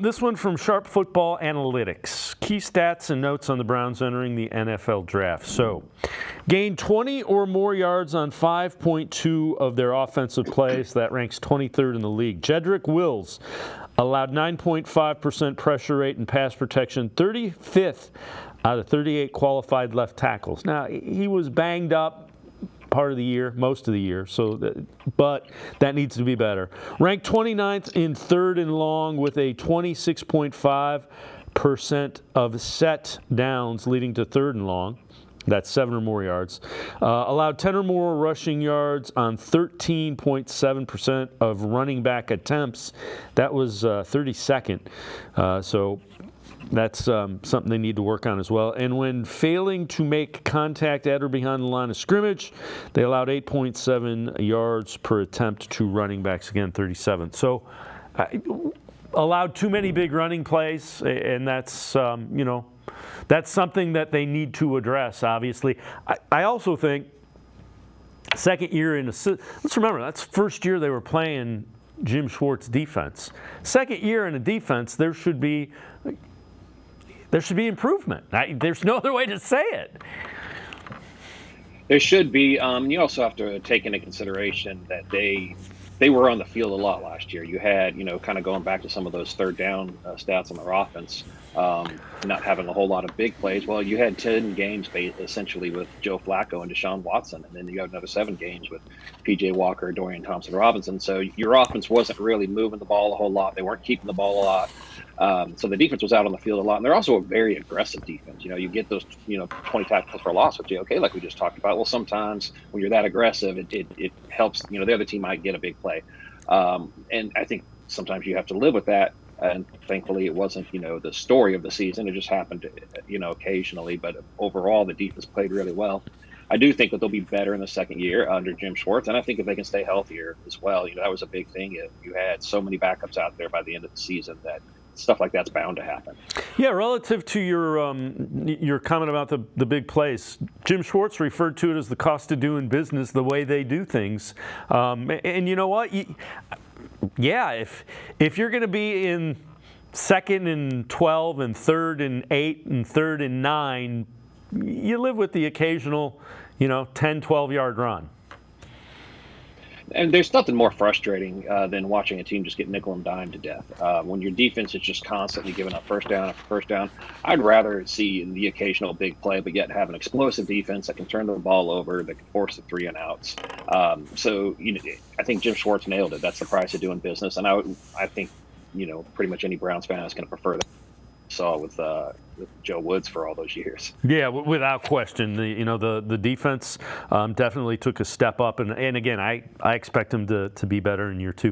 This one from Sharp Football Analytics. Key stats and notes on the Browns entering the NFL draft. So, gained 20 or more yards on 5.2 of their offensive plays. That ranks 23rd in the league. Jedrick Wills allowed 9.5% pressure rate and pass protection, 35th out of 38 qualified left tackles. Now, he was banged up part of the year, most of the year, but that needs to be better. Ranked 29th in third and long with a 26.5% of set downs leading to third and long. That's 7 or more yards. Allowed 10 or more rushing yards on 13.7% of running back attempts. That was 32nd. So that's something they need to work on as well. And when failing to make contact at or behind the line of scrimmage, they allowed 8.7 yards per attempt to running backs, again, 37th. So allowed too many big running plays, and that's, that's something that they need to address, obviously. I also think second year in let's remember, that's first year they were playing Jim Schwartz defense. Second year in a defense, there should be improvement. There's no other way to say it. There should be. You also have to take into consideration that they were on the field a lot last year. You had, kind of going back to some of those third down stats on their offense, not having a whole lot of big plays. Well, you had 10 games essentially with Joe Flacco and Deshaun Watson, and then you got another 7 games with P.J. Walker, Dorian Thompson-Robinson. So your offense wasn't really moving the ball a whole lot. They weren't keeping the ball a lot. So the defense was out on the field a lot, and they're also a very aggressive defense. You get those, 20 tackles for a loss, which like we just talked about. Well, sometimes when you're that aggressive, it helps. The other team might get a big play, and I think sometimes you have to live with that. And thankfully, it wasn't, the story of the season. It just happened, occasionally. But overall, the defense played really well. I do think that they'll be better in the second year under Jim Schwartz, and I think if they can stay healthier as well, that was a big thing. You had so many backups out there by the end of the season that stuff like that's bound to happen. Yeah, relative to your comment about the big plays, Jim Schwartz referred to it as the cost of doing business, the way they do things. And you know what? If you're going to be in 2nd and 12 and 3rd and 8 and 3rd and 9, you live with the occasional, 10, 12-yard run. And there's nothing more frustrating than watching a team just get nickel and dime to death. When your defense is just constantly giving up first down after first down, I'd rather see the occasional big play, but yet have an explosive defense that can turn the ball over, that can force the 3 and outs. So I think Jim Schwartz nailed it. That's the price of doing business, and I think pretty much any Browns fan is going to prefer that. Saw with Joe Woods for all those years. Yeah, without question. The defense definitely took a step up, and again, I expect him to be better in year 2.